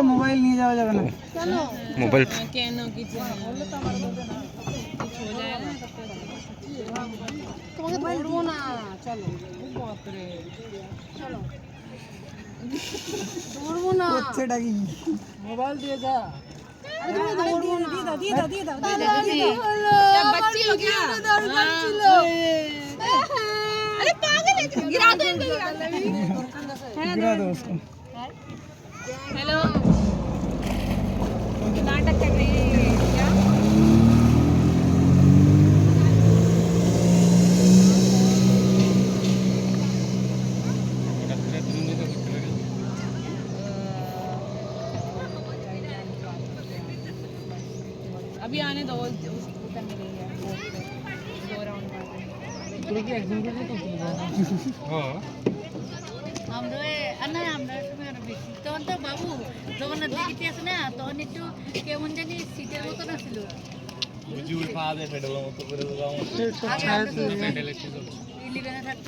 Mobile নিয়ে যাওয়া যাবে না কেন? মোবাইল কেন কিছু বললে তো আমার হবে না, কিছু হয়ে যায় না। তোমাকে ধরবো না, চলো। বাপরে, চলো। ধরবো না, হচ্ছেটা কি? মোবাইল দিয়ে যা। अरे तुम्हें धरबो ना, দিয়ে দাও क्या बच्ची हो क्या? दरकार ছিল। अरे पागल है, गिरा दो इनको, गिरा दो उसको। हेलो, नाटक कर रही है क्या? अभी आने दो, उसको करने नहीं है, दो राउंड मारने की एग्जाम के लिए तो हां আমরা না আমরা সময় আরো বেশি তখন তো বাবু জগন্নাথ দেখিতে আসে না, তখন একটু কেমন জানি সিটের মতো না ছিল, বুঝি উঠা দে পেডালের মতো করে দাও, 11 থাকতো।